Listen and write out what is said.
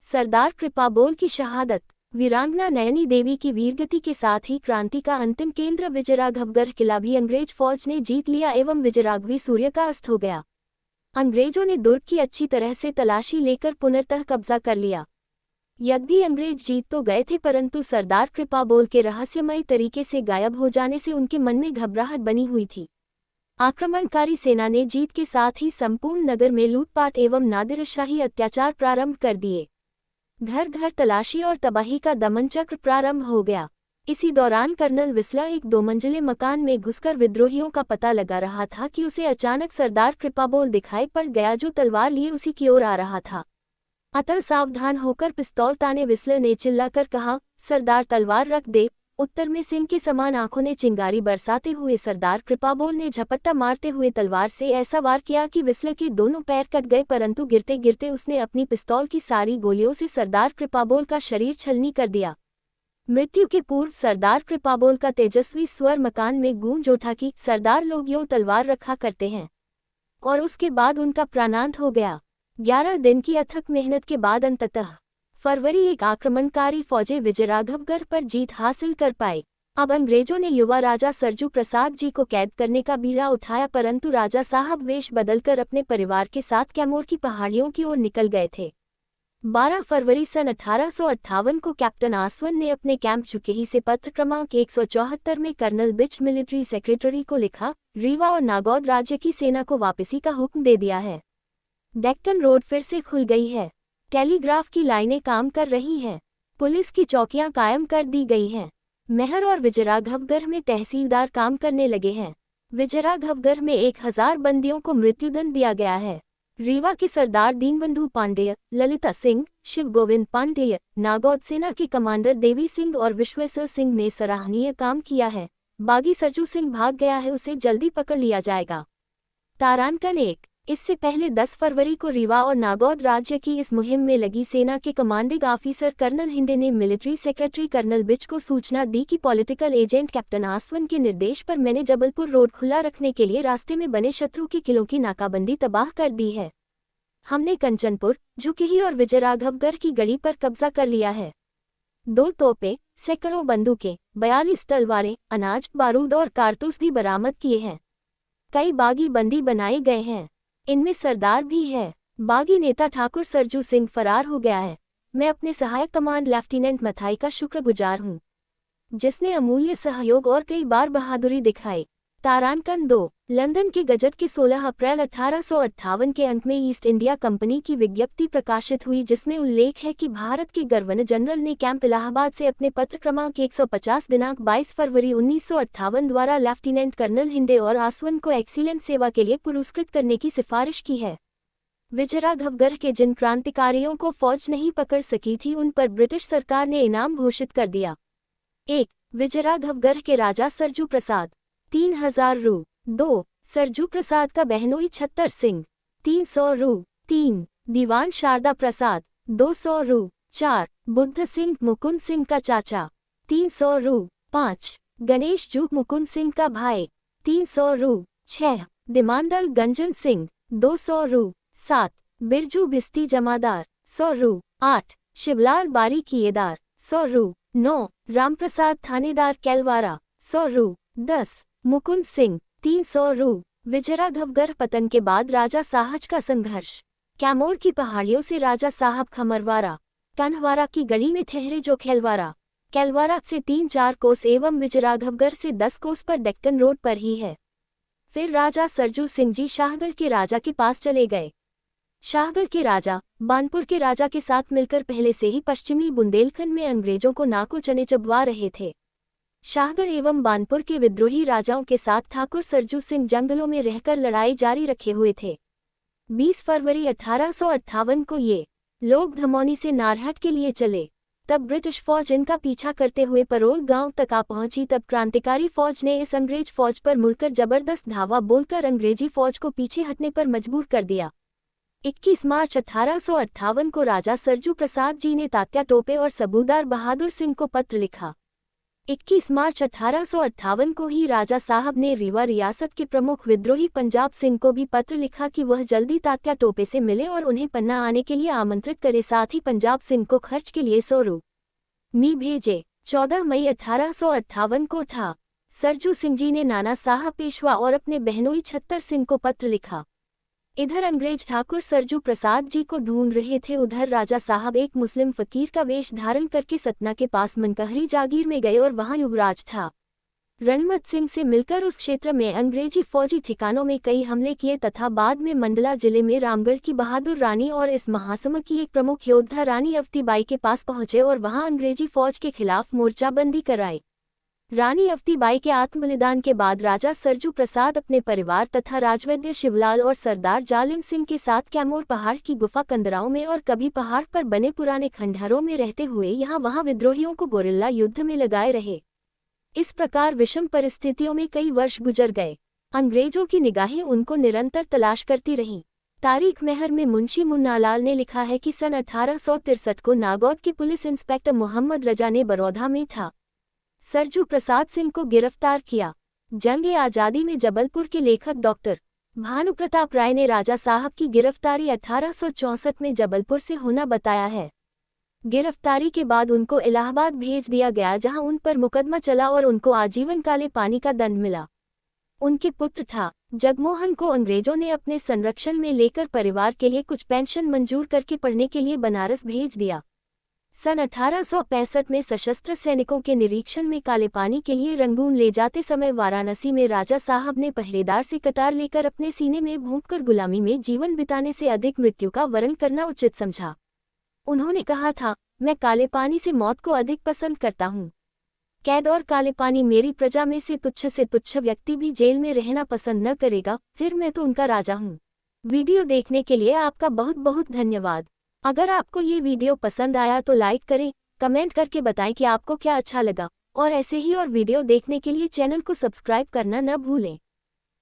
सरदार कृपाबोल की शहादत। वीरांगना नयनी देवी की वीरगति के साथ ही क्रांति का अंतिम केंद्र विजयराघवगढ़ किला भी अंग्रेज फौज ने जीत लिया एवं विजयराघवी सूर्य का अस्त हो गया। अंग्रेजों ने दुर्ग की अच्छी तरह से तलाशी लेकर पुनर्तः कब्जा कर लिया। यद्यपि अंग्रेज जीत तो गए थे, परंतु सरदार कृपाबोल के रहस्यमय तरीके से गायब हो जाने से उनके मन में घबराहट बनी हुई थी। आक्रमणकारी सेना ने जीत के साथ ही संपूर्ण नगर में लूटपाट एवं नादिरशाही अत्याचार प्रारंभ कर दिए। घर घर तलाशी और तबाही का दमनचक्र प्रारंभ हो गया। इसी दौरान कर्नल विस्ला एक 2 मंजिले मकान में घुसकर विद्रोहियों का पता लगा रहा था कि उसे अचानक सरदार कृपाबोल दिखाई पड़ गया, जो तलवार लिए उसी की ओर आ रहा था। अतः सावधान होकर पिस्तौल ताने विस्ले ने चिल्लाकर कहा, सरदार तलवार रख दे। उत्तर में सिंह के समान आंखों ने चिंगारी बरसाते हुए सरदार कृपाबोल ने झपट्टा मारते हुए तलवार से ऐसा वार किया कि विस्ले के दोनों पैर कट गए, परंतु गिरते गिरते उसने अपनी पिस्तौल की सारी गोलियों से सरदार कृपाबोल का शरीर छलनी कर दिया। मृत्यु के पूर्व सरदार कृपाबोल का तेजस्वी स्वर मकान में गूंज उठा कि सरदार लोग यूं तलवार रखा करते हैं, और उसके बाद उनका प्राणांत हो गया। 11 दिन की अथक मेहनत के बाद अंततः फरवरी एक आक्रमणकारी फौजें विजयराघवगढ़ पर जीत हासिल कर पाए। अब अंग्रेजों ने युवा राजा सरजू प्रसाद जी को कैद करने का बीड़ा उठाया, परंतु राजा साहब वेश बदलकर अपने परिवार के साथ कैमूर की पहाड़ियों की ओर निकल गए थे। 12 फरवरी सन 1858 को कैप्टन आसवन ने अपने कैंप चुकेही से पत्र क्रमांक 174 में कर्नल बिच मिलिट्री सेक्रेटरी को लिखा, रीवा और नागौद राज्य की सेना को वापसी का हुक्म दे दिया है। डेक्कन रोड फिर से खुल गई है। टेलीग्राफ की लाइनें काम कर रही हैं। पुलिस की चौकियां कायम कर दी गई हैं। महर और विजयराघवगढ़ में तहसीलदार काम करने लगे हैं। विजयराघवगढ़ में 1000 बंदियों को मृत्युदंड दिया गया है। रीवा के सरदार दीनबंधु पांडेय, ललिता सिंह, शिव गोविंद पांडेय, नागौद सेना के कमांडर देवी सिंह और विश्वेश्वर सिंह ने सराहनीय काम किया है। बागी सरजू सिंह भाग गया है, उसे जल्दी पकड़ लिया जाएगा। तारांकन 1। इससे पहले 10 फरवरी को रीवा और नागौद राज्य की इस मुहिम में लगी सेना के कमांडिंग ऑफिसर कर्नल हिंदे ने मिलिट्री सेक्रेटरी कर्नल बिच को सूचना दी कि पॉलिटिकल एजेंट कैप्टन आसवन के निर्देश पर मैंने जबलपुर रोड खुला रखने के लिए रास्ते में बने शत्रु के किलों की नाकाबंदी तबाह कर दी है। हमने कंचनपुर, झुकेही और विजयराघवगढ़ की गढ़ी पर कब्जा कर लिया है। 2 तोपें, सैकड़ों बंदूकें, 42 तलवारें, अनाज, बारूद और कारतूस भी बरामद किए हैं। कई बागी बंदी बनाए गए हैं, इनमें सरदार भी है। बागी नेता ठाकुर सरजू सिंह फरार हो गया है। मैं अपने सहायक कमांड लेफ्टिनेंट मथाई का शुक्रगुजार हूँ, जिसने अमूल्य सहयोग और कई बार बहादुरी दिखाई। तारांकन 2। लंदन के गजट के 16 अप्रैल 1858 के अंक में ईस्ट इंडिया कंपनी की विज्ञप्ति प्रकाशित हुई, जिसमें उल्लेख है कि भारत के गवर्नर जनरल ने कैंप इलाहाबाद से अपने पत्र क्रमांक 150 दिनांक 22 फरवरी 1958 द्वारा लेफ्टिनेंट कर्नल हिंदे और आसवन को एक्सीलेंट सेवा के लिए पुरस्कृत करने की सिफारिश की है। विजयराघवगढ़ के जिन क्रांतिकारियों को फौज नहीं पकड़ सकी थी, उन पर ब्रिटिश सरकार ने इनाम घोषित कर दिया। 1. विजयराघवगढ़ के राजा सरजू प्रसाद 3000 रू। 2. सरजू प्रसाद का बहनोई 76 सिंह 300 रू। 3. दीवान शारदा प्रसाद 200 रू। 4. बुद्ध सिंह मुकुंद सिंह का चाचा 300 रू। 5. गणेश जू मुकुंद सिंह का भाई 300 रू। 6. दिमांदल गंजन सिंह 200 रू। 7. बिरजू भिस्ती जमादार 100 रू। 8. शिवलाल बारी किएदार 100 रू। 9. रामप्रसाद थानेदार कैलवारा 100 रू। 10. मुकुंद सिंह 300 रू। विजयराघवगढ़ पतन के बाद राजा साहज का संघर्ष। कैमूर की पहाड़ियों से राजा साहब खमरवारा, कन्हवारा की गली में ठहरे जो खेलवारा। कैलवारा से 3-4 कोस एवं विजयराघवगढ़ से 10 कोस पर डेक्कन रोड पर ही है। फिर राजा सरजू सिंह जी शाहगढ़ के राजा के पास चले गए। शाहगढ़ के राजा बानपुर के राजा के साथ मिलकर पहले से ही पश्चिमी बुंदेलखंड में अंग्रेजों को नाको चने चबवा रहे थे। शाहगढ़ एवं बानपुर के विद्रोही राजाओं के साथ ठाकुर सरजू सिंह जंगलों में रहकर लड़ाई जारी रखे हुए थे। 20 फरवरी 1858 को ये लोग धमौनी से नारहट के लिए चले। तब ब्रिटिश फौज इनका पीछा करते हुए परोल गांव तक आ पहुंची। तब क्रांतिकारी फौज ने इस अंग्रेज फौज पर मुड़कर जबरदस्त धावा बोलकर अंग्रेजी फौज को पीछे हटने पर मजबूर कर दिया। 21 मार्च 1858 को राजा सरजू प्रसाद जी ने तात्या टोपे और सबूदार बहादुर सिंह को पत्र लिखा। 21 मार्च 1858 को ही राजा साहब ने रीवा रियासत के प्रमुख विद्रोही पंजाब सिंह को भी पत्र लिखा कि वह जल्दी तात्या टोपे से मिले और उन्हें पन्ना आने के लिए आमंत्रित करे, साथ ही पंजाब सिंह को खर्च के लिए 100 रूपये भेजे। 14 मई 1858 को था सरजू सिंह जी ने नाना साहब पेशवा और अपने बहनोई छत्तर सिंह को पत्र लिखा। इधर अंग्रेज ठाकुर सरजू प्रसाद जी को ढूंढ रहे थे, उधर राजा साहब एक मुस्लिम फकीर का वेश धारण करके सतना के पास मनकहरी जागीर में गए और वहां युवराज था रणमत सिंह से मिलकर उस क्षेत्र में अंग्रेजी फौजी ठिकानों में कई हमले किए तथा बाद में मंडला जिले में रामगढ़ की बहादुर रानी और इस महासमूह की एक प्रमुख योद्धा रानी अवतीबाई के पास पहुंचे और वहां अंग्रेजी फौज के खिलाफ मोर्चाबंदी कराई। रानी अवतीबाई के आत्मबलिदान के बाद राजा सरजू प्रसाद अपने परिवार तथा राजवैद्य शिवलाल और सरदार जालिम सिंह के साथ कैमूर पहाड़ की गुफा कंदराओं में और कभी पहाड़ पर बने पुराने खंडहरों में रहते हुए यहाँ वहाँ विद्रोहियों को गोरिल्ला युद्ध में लगाए रहे। इस प्रकार विषम परिस्थितियों में कई वर्ष गुजर गए। अंग्रेजों की निगाहें उनको निरंतर तलाश करती रहीं। तारीख मेहर में मुंशी मुन्नालाल ने लिखा है कि सन 1863 को नागौद के पुलिस इंस्पेक्टर मोहम्मद रजा ने बड़ौदा में था सरजू प्रसाद सिंह को गिरफ्तार किया। जंग-ए-आज़ादी में जबलपुर के लेखक डॉक्टर भानुप्रताप राय ने राजा साहब की गिरफ्तारी 1864 में जबलपुर से होना बताया है। गिरफ्तारी के बाद उनको इलाहाबाद भेज दिया गया, जहां उन पर मुकदमा चला और उनको आजीवन काले पानी का दंड मिला। उनके पुत्र था जगमोहन को अंग्रेजों ने अपने संरक्षण में लेकर परिवार के लिए कुछ पेंशन मंजूर करके पढ़ने के लिए बनारस भेज दिया। सन 1865 में सशस्त्र सैनिकों के निरीक्षण में काले पानी के लिए रंगून ले जाते समय वाराणसी में राजा साहब ने पहरेदार से कटार लेकर अपने सीने में भोंककर गुलामी में जीवन बिताने से अधिक मृत्यु का वरण करना उचित समझा। उन्होंने कहा था, मैं काले पानी से मौत को अधिक पसंद करता हूँ। कैद और काले पानी मेरी प्रजा में से तुच्छ व्यक्ति भी जेल में रहना पसंद न करेगा, फिर मैं तो उनका राजा हूँ। वीडियो देखने के लिए आपका बहुत बहुत धन्यवाद। अगर आपको ये वीडियो पसंद आया तो लाइक करें, कमेंट करके बताएं कि आपको क्या अच्छा लगा और ऐसे ही और वीडियो देखने के लिए चैनल को सब्सक्राइब करना न भूलें।